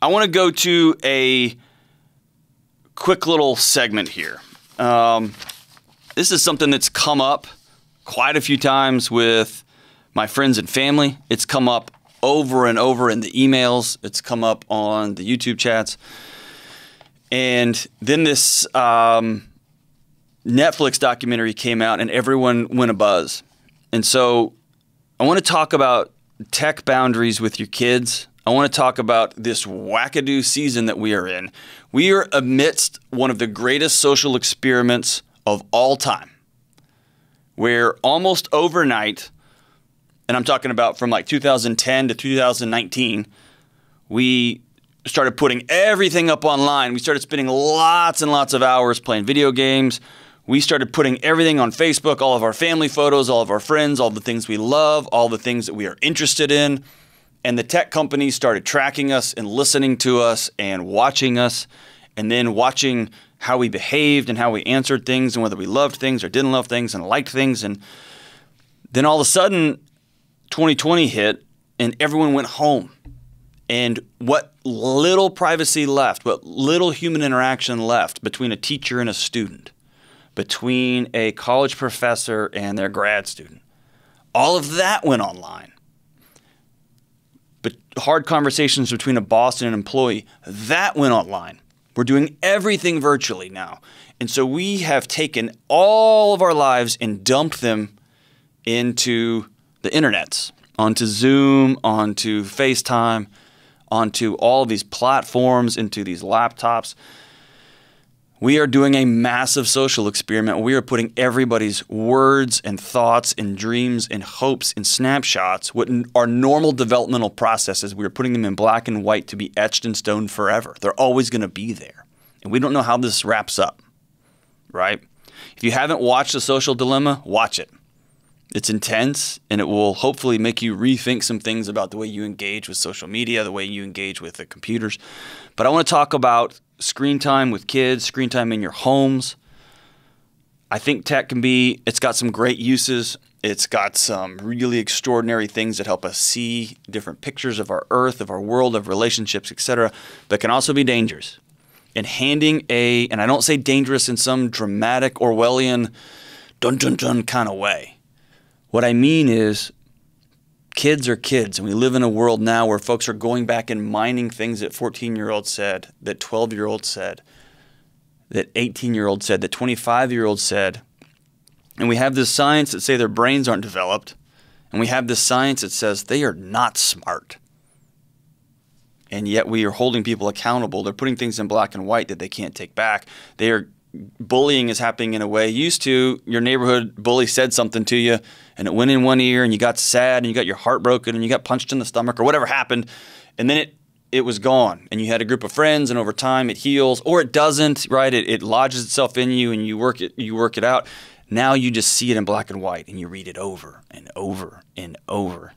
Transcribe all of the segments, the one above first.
I want to go to a quick little segment here. This is something that's come up quite a few times with my friends and family. It's come up over and over in the emails. It's come up on the YouTube chats. And then this Netflix documentary came out and everyone went abuzz. And so I want to talk about tech boundaries with your kids. I want to talk about this wackadoo season that we are in. We are amidst one of the greatest social experiments of all time, where almost overnight, and I'm talking about from like 2010 to 2019, we started putting everything up online. We started spending lots and lots of hours playing video games. We started putting everything on Facebook, all of our family photos, all of our friends, all the things we love, all the things that we are interested in. And the tech companies started tracking us and listening to us and watching us, and then watching how we behaved and how we answered things and whether we loved things or didn't love things and liked things. And then all of a sudden, 2020 hit and everyone went home. And what little privacy left, what little human interaction left between a teacher and a student, between a college professor and their grad student, all of that went online. But hard conversations between a boss and an employee, that went online. We're doing everything virtually now. And so we have taken all of our lives and dumped them into the internets, onto Zoom, onto FaceTime, onto all of these platforms, into these laptops. We are doing a massive social experiment. We are putting everybody's words and thoughts and dreams and hopes and snapshots, what are normal developmental processes, we are putting them in black and white to be etched in stone forever. They're always going to be there. And we don't know how this wraps up, right? If you haven't watched The Social Dilemma, watch it. It's intense, and it will hopefully make you rethink some things about the way you engage with social media, the way you engage with the computers. But I want to talk about screen time with kids, screen time in your homes. I think tech it's got some great uses. It's got some really extraordinary things that help us see different pictures of our earth, of our world, of relationships, etc. But can also be dangerous. And and I don't say dangerous in some dramatic Orwellian dun-dun-dun kind of way. What I mean is kids are kids, and we live in a world now where folks are going back and mining things that 14-year-olds said, that 12-year-olds said, that 18-year-olds said, that 25-year-olds said. And we have this science that say their brains aren't developed, and we have this science that says they are not smart. And yet we are holding people accountable. They're putting things in black and white that they can't take back. Bullying is happening in a way. Used to, your neighborhood bully said something to you, and it went in one ear, and you got sad, and you got your heart broken, and you got punched in the stomach, or whatever happened, and then it was gone. And you had a group of friends, and over time it heals, or it doesn't, right? It lodges itself in you, and you work it out. Now you just see it in black and white, and you read it over and over and over.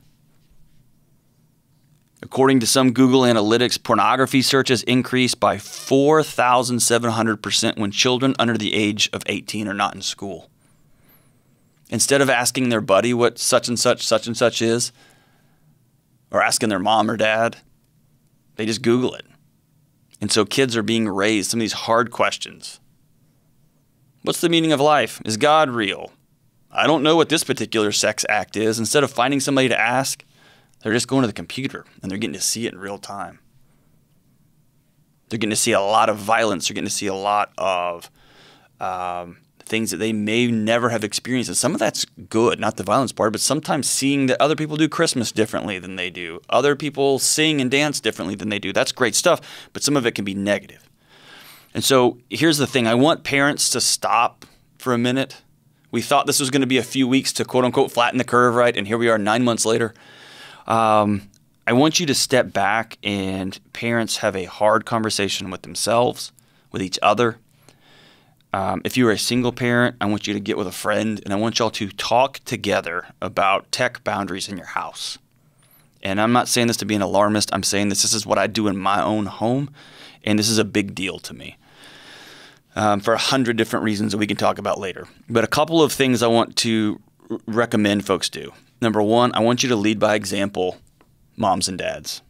According to some Google Analytics, pornography searches increased by 4,700% when children under the age of 18 are not in school. Instead of asking their buddy what such and such is, or asking their mom or dad, they just Google it. And so kids are being raised some of these hard questions. What's the meaning of life? Is God real? I don't know what this particular sex act is. Instead of finding somebody to ask, they're just going to the computer, and they're getting to see it in real time. They're getting to see a lot of violence. They're getting to see a lot of things that they may never have experienced. And some of that's good, not the violence part, but sometimes seeing that other people do Christmas differently than they do. Other people sing and dance differently than they do. That's great stuff, but some of it can be negative. And so here's the thing. I want parents to stop for a minute. We thought this was going to be a few weeks to quote-unquote flatten the curve, right? And here we are 9 months later. I want you to step back and parents have a hard conversation with themselves, with each other. If you're a single parent, I want you to get with a friend, and I want y'all to talk together about tech boundaries in your house. And I'm not saying this to be an alarmist. I'm saying this is what I do in my own home, and this is a big deal to me for 100 different reasons that we can talk about later. But a couple of things I want to recommend folks do. Number one, I want you to lead by example, moms and dads.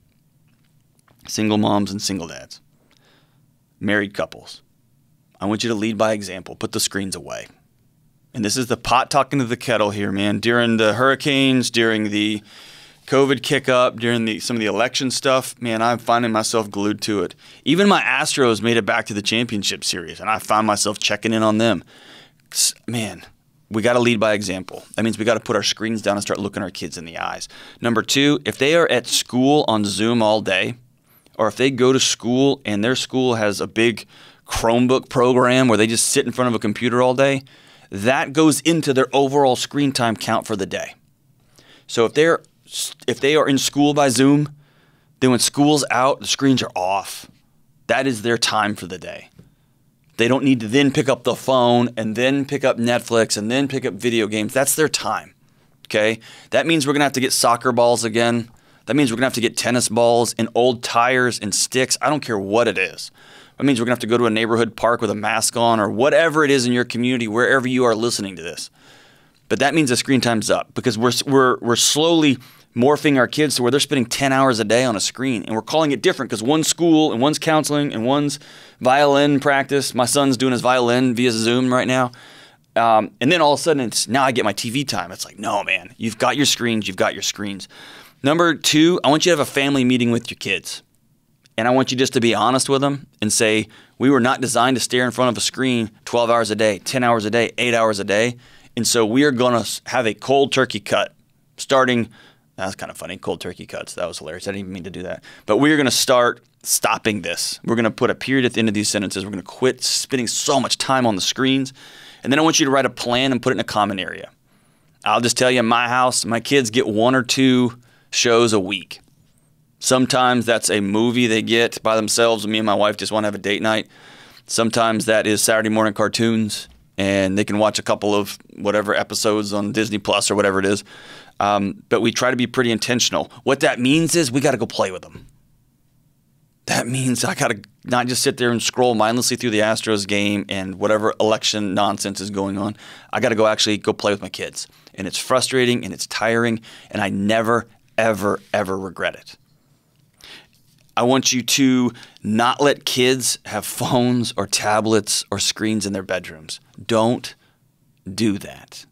single moms and single dads, married couples. I want you to lead by example. Put the screens away. And this is the pot talking to the kettle here, man. During the hurricanes, during the COVID kick up, during some of the election stuff, man, I'm finding myself glued to it. Even my Astros made it back to the championship series, and I found myself checking in on them. Man, we got to lead by example. That means we got to put our screens down and start looking our kids in the eyes. Number two, if they are at school on Zoom all day, or if they go to school and their school has a big Chromebook program where they just sit in front of a computer all day, that goes into their overall screen time count for the day. So if they are in school by Zoom, then when school's out, the screens are off. That is their time for the day. They don't need to then pick up the phone and then pick up Netflix and then pick up video games. That's their time, okay? That means we're going to have to get soccer balls again. That means we're going to have to get tennis balls and old tires and sticks. I don't care what it is. That means we're going to have to go to a neighborhood park with a mask on or whatever it is in your community, wherever you are listening to this. But that means the screen time's up because we're slowly morphing our kids to where they're spending 10 hours a day on a screen. And we're calling it different because one's school and one's counseling and one's violin practice. My son's doing his violin via Zoom right now. And then all of a sudden, it's now I get my TV time. It's like, no, man, you've got your screens. You've got your screens. Number two, I want you to have a family meeting with your kids. And I want you just to be honest with them and say, we were not designed to stare in front of a screen 12 hours a day, 10 hours a day, 8 hours a day. And so we are going to have a cold turkey cut starting. That's kind of funny, cold turkey cuts. That was hilarious. I didn't even mean to do that. But we're going to start stopping this. We're going to put a period at the end of these sentences. We're going to quit spending so much time on the screens. And then I want you to write a plan and put it in a common area. I'll just tell you, in my house, my kids get 1 or 2 shows a week. Sometimes that's a movie they get by themselves, and me and my wife just want to have a date night. Sometimes that is Saturday morning cartoons, and they can watch a couple of whatever episodes on Disney Plus or whatever it is. But we try to be pretty intentional. What that means is we got to go play with them. That means I got to not just sit there and scroll mindlessly through the Astros game and whatever election nonsense is going on. I got to actually go play with my kids. And it's frustrating and it's tiring, and I never, ever, ever regret it. I want you to not let kids have phones or tablets or screens in their bedrooms. Don't do that.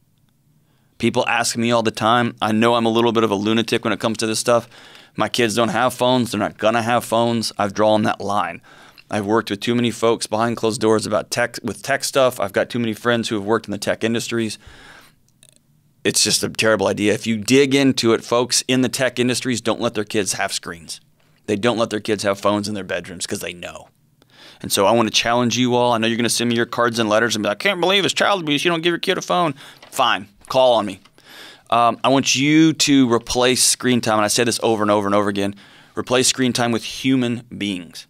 People ask me all the time. I know I'm a little bit of a lunatic when it comes to this stuff. My kids don't have phones. They're not going to have phones. I've drawn that line. I've worked with too many folks behind closed doors about tech stuff. I've got too many friends who have worked in the tech industries. It's just a terrible idea. If you dig into it, folks in the tech industries don't let their kids have screens. They don't let their kids have phones in their bedrooms because they know. And so I want to challenge you all. I know you're going to send me your cards and letters and be like, I can't believe it's child abuse. You don't give your kid a phone. Fine. Call on me. I want you to replace screen time, and I say this over and over and over again, replace screen time with human beings.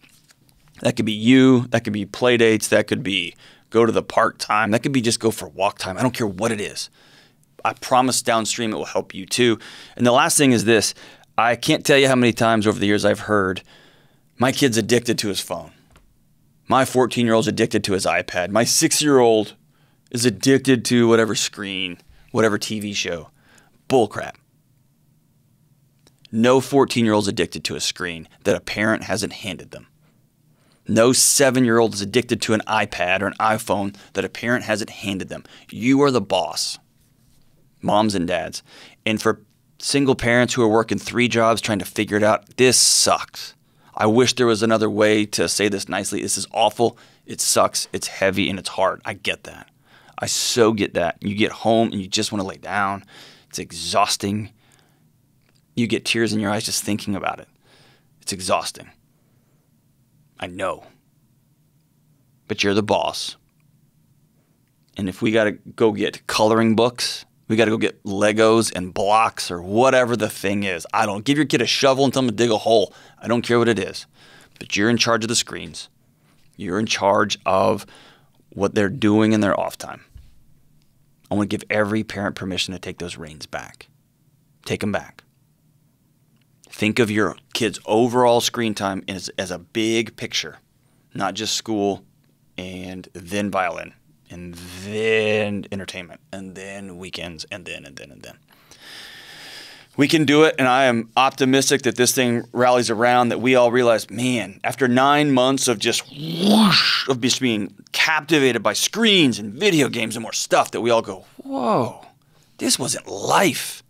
That could be you. That could be play dates. That could be go to the park time. That could be just go for walk time. I don't care what it is. I promise downstream it will help you too. And the last thing is this. I can't tell you how many times over the years I've heard, my kid's addicted to his phone. My 14-year-old's addicted to his iPad. My 6-year-old is addicted to whatever screen, whatever TV show. Bullcrap. No 14-year-old's addicted to a screen that a parent hasn't handed them. No 7-year-old is addicted to an iPad or an iPhone that a parent hasn't handed them. You are the boss, moms and dads. And for single parents who are working 3 jobs trying to figure it out, this sucks. I wish there was another way to say this nicely. This is awful. It sucks. It's heavy and it's hard. I get that. I so get that. You get home and you just want to lay down. It's exhausting. You get tears in your eyes just thinking about it. It's exhausting. I know. But you're the boss. And if we got to go get coloring books, we got to go get Legos and blocks or whatever the thing is. I don't give your kid a shovel and tell him to dig a hole. I don't care what it is. But you're in charge of the screens. You're in charge of what they're doing in their off time. I want to give every parent permission to take those reins back. Take them back. Think of your kid's overall screen time as a big picture, not just school and then violin. And then entertainment, and then weekends, and then. We can do it, and I am optimistic that this thing rallies around, that we all realize, man, after 9 months of just whoosh, of just being captivated by screens and video games and more stuff, that we all go, whoa, this wasn't life.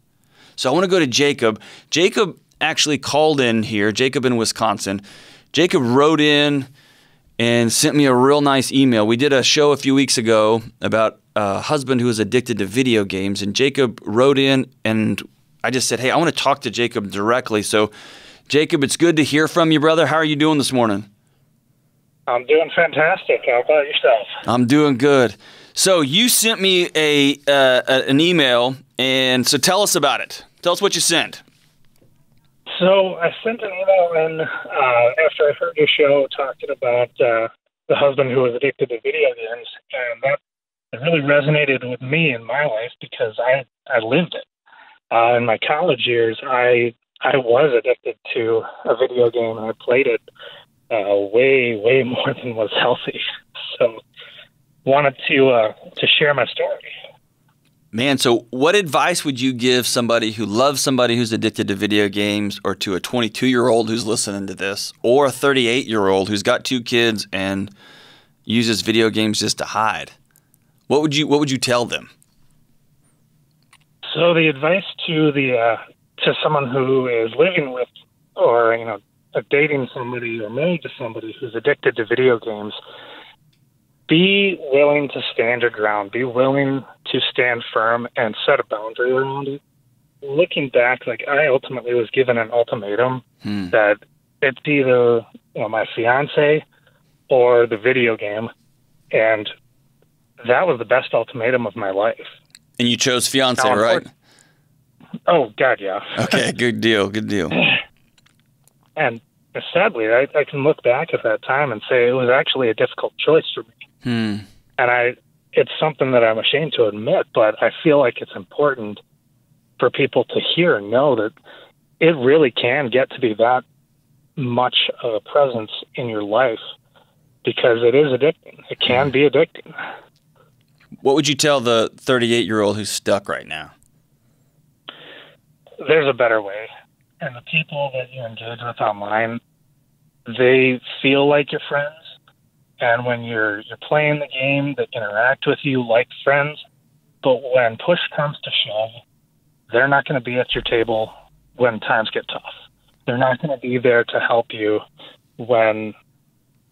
So I want to go to Jacob. Jacob actually called in here, Jacob in Wisconsin. Jacob wrote in and sent me a real nice email. We did a show a few weeks ago about a husband who was addicted to video games, and Jacob wrote in, and I just said, hey, I want to talk to Jacob directly. So, Jacob, it's good to hear from you, brother. How are you doing this morning? I'm doing fantastic. How about yourself? I'm doing good. So, you sent me an email, and so tell us about it. Tell us what you sent. So, I sent an email in after I heard your show talking about the husband who was addicted to video games, and that really resonated with me in my life because I lived it. In my college years, I was addicted to a video game, and I played it way more than was healthy. So, wanted to share my story. Man, so what advice would you give somebody who loves somebody who's addicted to video games, or to a 22-year-old who's listening to this, or a 38-year-old who's got 2 kids and uses video games just to hide? What would you tell them? So the advice to someone who is living with, or dating somebody or married to somebody who's addicted to video games, be willing to stand your ground. Be willing to stand firm and set a boundary around it. Looking back, I ultimately was given an ultimatum that it's either my fiance or the video game, and that was the best ultimatum of my life. And you chose fiance, right? Oh, God, yeah. Okay, good deal, good deal. And sadly, I can look back at that time and say it was actually a difficult choice for me. And it's something that I'm ashamed to admit, but I feel like it's important for people to hear and know that it really can get to be that much of a presence in your life, because it is addicting. It can be addicting. What would you tell the 38-year-old who's stuck right now? There's a better way. And the people that you engage with online, they feel like your friends. And when you're playing the game, they interact with you like friends. But when push comes to shove, they're not going to be at your table when times get tough. They're not going to be there to help you when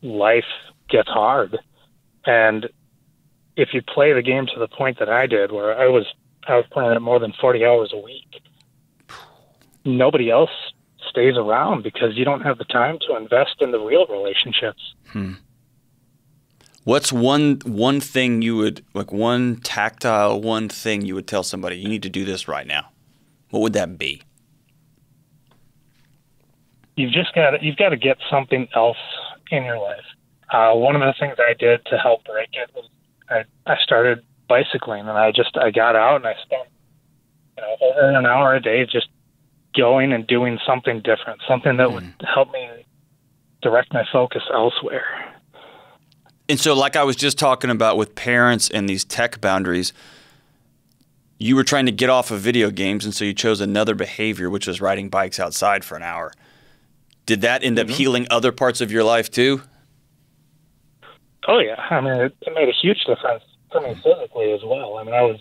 life gets hard. And if you play the game to the point that I did, where I was playing it more than 40 hours a week, nobody else stays around because you don't have the time to invest in the real relationships. What's one thing you would, one tactile, one thing you would tell somebody, you need to do this right now? What would that be? You've got to get something else in your life. One of the things I did to help break it was I started bicycling, and I got out and I spent over an hour a day just going and doing something different, something that would help me direct my focus elsewhere. And so, like I was just talking about with parents and these tech boundaries, you were trying to get off of video games, and so you chose another behavior, which was riding bikes outside for an hour. Did that end up healing other parts of your life too? Oh, yeah. I mean, it made a huge difference for me physically as well. I mean, I was,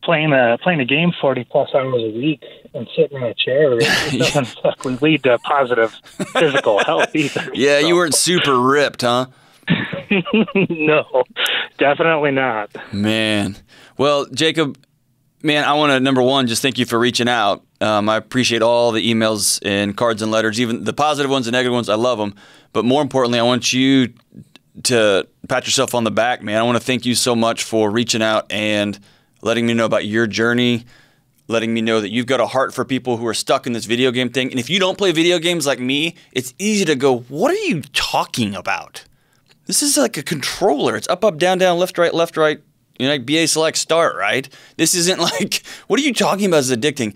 playing a game 40-plus hours a week and sitting in a chair. It doesn't exactly lead to positive physical health either. Yeah, so. You weren't super ripped, huh? No, definitely not. Man. Well, Jacob, man, I want to, number one, just thank you for reaching out. I appreciate all the emails and cards and letters, even the positive ones and negative ones. I love them. But more importantly, I want you to pat yourself on the back, man. I want to thank you so much for reaching out and letting me know about your journey, letting me know that you've got a heart for people who are stuck in this video game thing. And if you don't play video games like me, it's easy to go, what are you talking about? This is like a controller. It's up, up, down, down, left, right, like BA select start, right? This isn't like, what are you talking about is addicting?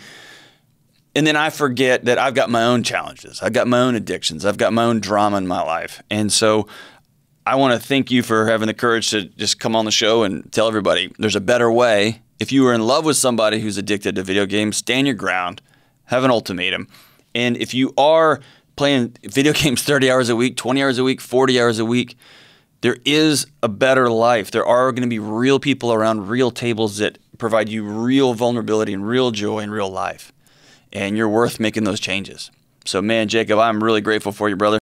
And then I forget that I've got my own challenges. I've got my own addictions. I've got my own drama in my life. And so I want to thank you for having the courage to just come on the show and tell everybody there's a better way. If you are in love with somebody who's addicted to video games, stand your ground, have an ultimatum. And if you are playing video games 30 hours a week, 20 hours a week, 40 hours a week, there is a better life. There are going to be real people around, real tables that provide you real vulnerability and real joy and real life. And you're worth making those changes. So, man, Jacob, I'm really grateful for you, brother.